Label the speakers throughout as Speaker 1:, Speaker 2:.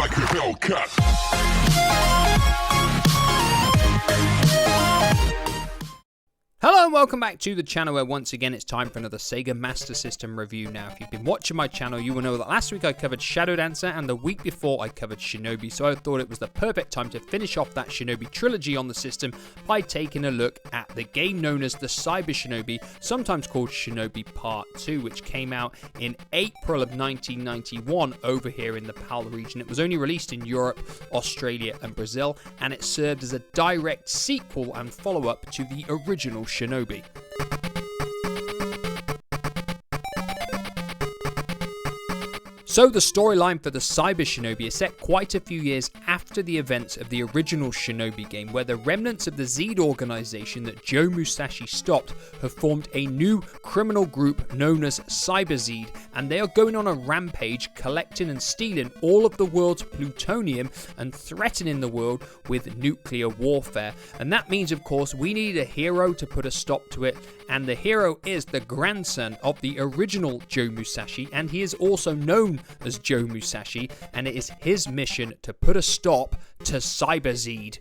Speaker 1: like a Hellcat.
Speaker 2: Hello and welcome back to the channel where once again it's time for another Sega Master System review. Now if you've been watching my channel you will know that last week I covered Shadow Dancer and the week before I covered Shinobi, so I thought it was the perfect time to finish off that Shinobi trilogy on the system by taking a look at the game known as the Cyber Shinobi, sometimes called Shinobi Part 2, which came out in April of 1991 over here in the PAL region. It was only released in Europe, Australia and Brazil, and it served as a direct sequel and follow-up to the original Shinobi. So the storyline for the Cyber Shinobi is set quite a few years after the events of the original Shinobi game, where the remnants of the Zed organization that Joe Musashi stopped have formed a new criminal group known as Cyber Zed, and they are going on a rampage collecting and stealing all of the world's plutonium and threatening the world with nuclear warfare. And that means, of course, we need a hero to put a stop to it, and the hero is the grandson of the original Joe Musashi, and he is also known as Joe Musashi, and it is his mission to put a stop to Cyber Zed.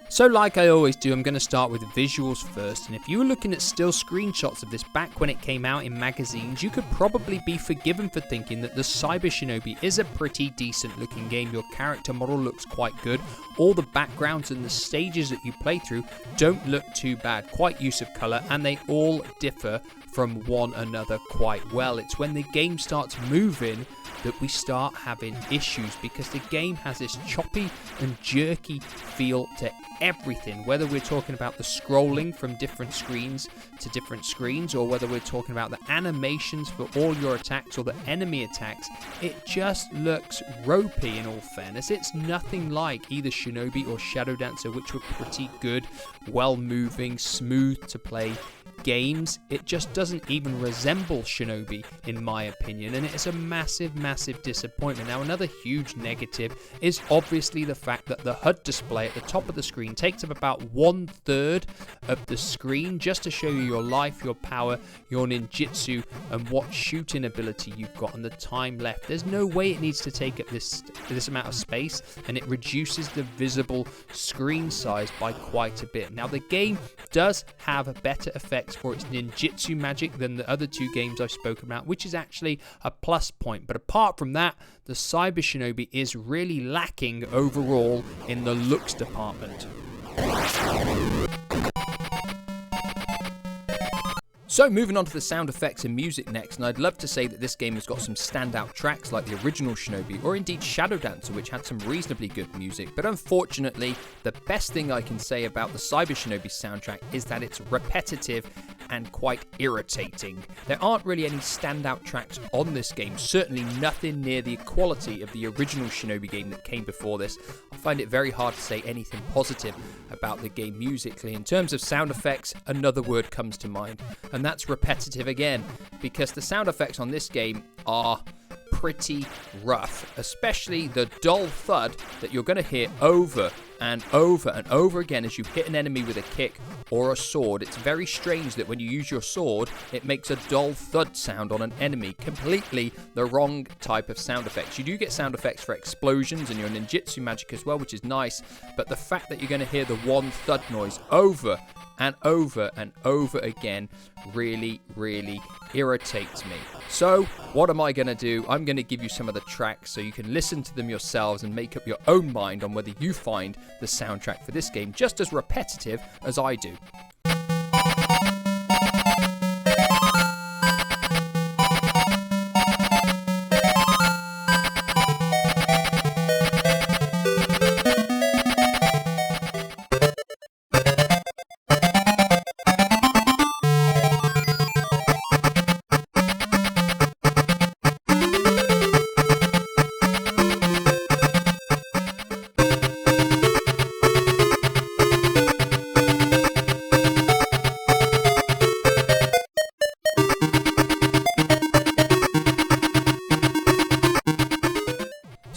Speaker 2: So like I always do, I'm going to start with visuals first, and if you were looking at still screenshots of this back when it came out in magazines, you could probably be forgiven for thinking that the Cyber Shinobi is a pretty decent looking game. Your character model looks quite good, all the backgrounds and the stages that you play through don't look too bad, quite use of colour, and they all differ from one another quite well. It's when the game starts moving that we start having issues, because the game has this choppy and jerky feel to everything, whether we're talking about the scrolling from different screens to different screens, or whether we're talking about the animations for all your attacks or the enemy attacks. It just looks ropey in all fairness. It's nothing like either Shinobi or Shadow Dancer, which were pretty good, well moving, smooth to play games. It just doesn't even resemble Shinobi in my opinion, and it is a massive disappointment. Now another huge negative is obviously the fact that the HUD display at the top of the screen takes up about 1/3 of the screen just to show you your life, your power, your ninjutsu and what shooting ability you've got and the time left. There's no way it needs to take up this amount of space, and it reduces the visible screen size by quite a bit. Now the game does have better effects for its ninjutsu magic than the other two games I've spoken about, which is actually a plus point. But apart from that, the Cyber Shinobi is really lacking overall in the looks department. So moving on to the sound effects and music next, and I'd love to say that this game has got some standout tracks like the original Shinobi, or indeed Shadow Dancer, which had some reasonably good music, but unfortunately the best thing I can say about the Cyber Shinobi soundtrack is that it's repetitive and quite irritating. There aren't really any standout tracks on this game, certainly nothing near the quality of the original Shinobi game that came before this. I find it very hard to say anything positive about the game musically. In terms of sound effects, another word comes to mind, and that's repetitive again, because the sound effects on this game are pretty rough, especially the dull thud that you're going to hear over and over and over again as you hit an enemy with a kick or a sword. It's very strange that when you use your sword, it makes a dull thud sound on an enemy, completely the wrong type of sound effects. You do get sound effects for explosions and your ninjutsu magic as well, which is nice, but the fact that you're going to hear the one thud noise over and over and over again really irritates me. So what am I going to do? I'm going to give you some of the tracks so you can listen to them yourselves and make up your own mind on whether you find the soundtrack for this game just as repetitive as I do.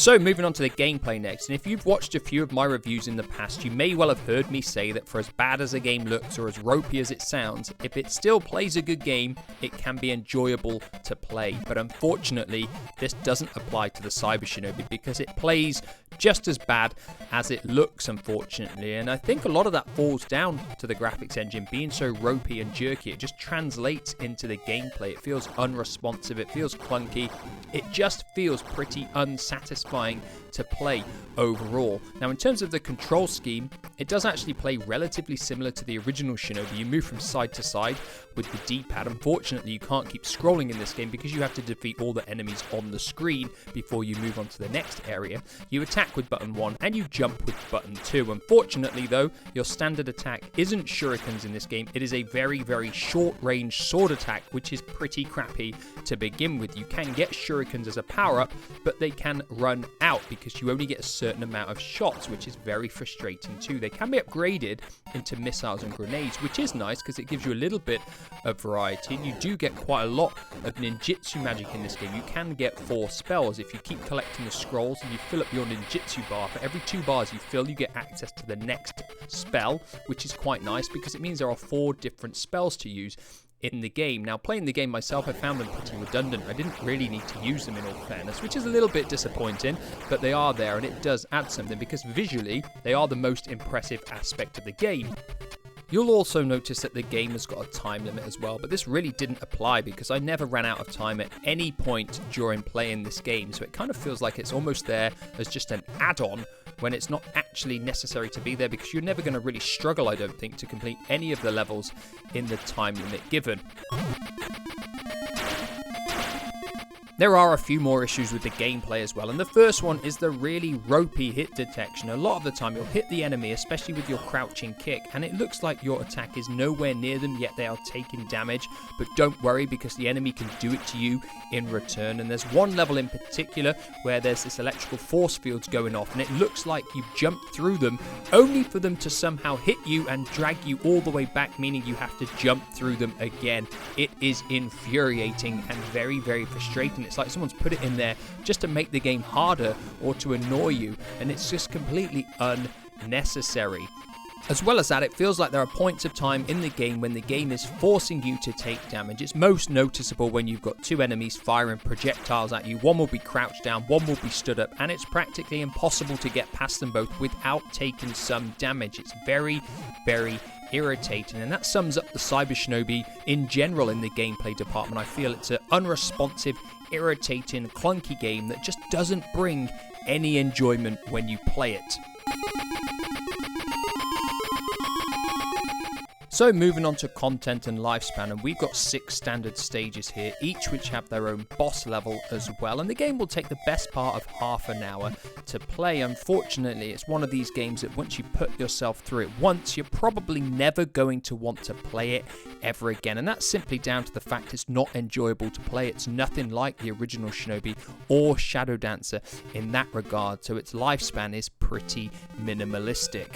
Speaker 2: So moving on to the gameplay next, and if you've watched a few of my reviews in the past, you may well have heard me say that for as bad as a game looks or as ropey as it sounds, if it still plays a good game, it can be enjoyable to play. But unfortunately, this doesn't apply to the Cyber Shinobi because it plays just as bad as it looks, unfortunately. And I think a lot of that falls down to the graphics engine being so ropey and jerky. It just translates into the gameplay. It feels unresponsive, it feels clunky, it just feels pretty unsatisfying to play overall. Now, in terms of the control scheme, it does actually play relatively similar to the original Shinobi. You move from side to side with the D-pad. Unfortunately, you can't keep scrolling in this game because you have to defeat all the enemies on the screen before you move on to the next area. You attack with button 1 and you jump with button 2. Unfortunately, though, your standard attack isn't shurikens in this game. It is a very, very short-range sword attack, which is pretty crappy to begin with. You can get shurikens as a power-up, but they can run out because you only get a certain amount of shots, which is very frustrating too. They can be upgraded into missiles and grenades, which is nice because it gives you a little bit of variety, and you do get quite a lot of ninjutsu magic in this game. You can get 4 spells if you keep collecting the scrolls and you fill up your ninjutsu bar. For every 2 bars you fill, you get access to the next spell, which is quite nice because it means there are 4 different spells to use in the game. Now, playing the game myself, I found them pretty redundant. I didn't really need to use them in all fairness, which is a little bit disappointing, but they are there and it does add something because visually they are the most impressive aspect of the game. You'll also notice that the game has got a time limit as well, but this really didn't apply because I never ran out of time at any point during playing this game, so it kind of feels like it's almost there as just an add-on when it's not actually necessary to be there because you're never going to really struggle, I don't think, to complete any of the levels in the time limit given. There are a few more issues with the gameplay as well, and the first one is the really ropey hit detection. A lot of the time you'll hit the enemy, especially with your crouching kick, and it looks like your attack is nowhere near them, yet they are taking damage. But don't worry because the enemy can do it to you in return. And there's one level in particular where there's this electrical force fields going off, and it looks like you jump through them only for them to somehow hit you and drag you all the way back, meaning you have to jump through them again. It is infuriating and very, very frustrating. It's like someone's put it in there just to make the game harder or to annoy you, and it's just completely unnecessary. As well as that, it feels like there are points of time in the game when the game is forcing you to take damage. It's most noticeable when you've got 2 enemies firing projectiles at you. One will be crouched down, one will be stood up, and it's practically impossible to get past them both without taking some damage. It's very, very irritating, and that sums up the Cyber Shinobi in general in the gameplay department. I feel it's an unresponsive, irritating, clunky game that just doesn't bring any enjoyment when you play it. So moving on to content and lifespan, and we've got 6 standard stages here, each which have their own boss level as well, and the game will take the best part of half an hour to play. Unfortunately, it's one of these games that once you put yourself through it once, you're probably never going to want to play it ever again, and that's simply down to the fact it's not enjoyable to play. It's nothing like the original Shinobi or Shadow Dancer in that regard, so its lifespan is pretty minimalistic.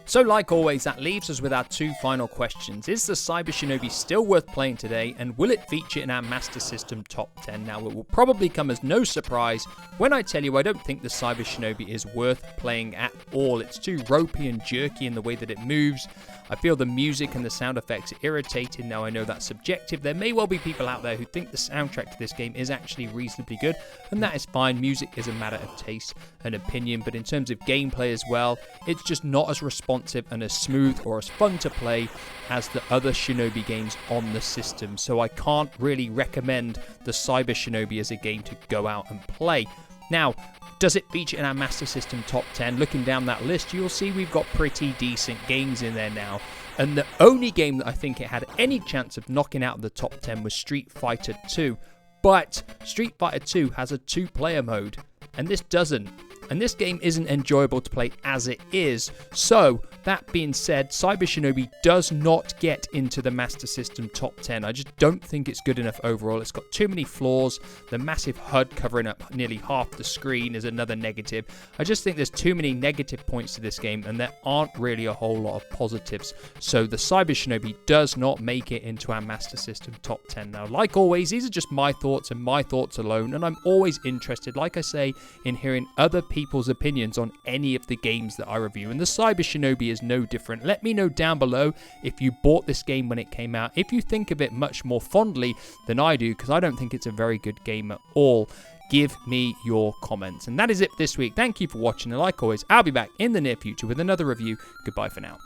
Speaker 2: So like always, that leaves us with our 2 final questions. Is the Cyber Shinobi still worth playing today, and will it feature in our Master System top 10? Now, it will probably come as no surprise when I tell you I don't think the Cyber Shinobi is worth playing at all. It's too ropey and jerky in the way that it moves. I feel the music and the sound effects are irritating. Now, I know that's subjective. There may well be people out there who think the soundtrack to this game is actually reasonably good, and that is fine. Music is a matter of taste and opinion, but in terms of gameplay as well, it's just not as responsive and as smooth or as fun to play as the other Shinobi games on the system. So I can't really recommend the Cyber Shinobi as a game to go out and play. Now, does it feature in our Master System top 10? Looking down that list, you'll see we've got pretty decent games in there now. And the only game that I think it had any chance of knocking out of the top 10 was Street Fighter 2. But Street Fighter 2 has a 2-player mode, and this doesn't. and this game isn't enjoyable to play as it is. So, that being said, Cyber Shinobi does not get into the Master System top 10. I just don't think it's good enough overall. It's got too many flaws. The massive HUD covering up nearly half the screen is another negative. I just think there's too many negative points to this game, and there aren't really a whole lot of positives. So the Cyber Shinobi does not make it into our Master System top 10. Now, like always, these are just my thoughts and my thoughts alone, and I'm always interested, like I say, in hearing other people's opinions on any of the games that I review, and the Cyber Shinobi is no different. Let me know down below if you bought this game when it came out, if you think of it much more fondly than I do, because I don't think it's a very good game at all. Give me your comments. And that is it for this week. Thank you for watching, and like always, I'll be back in the near future with another review. Goodbye for now.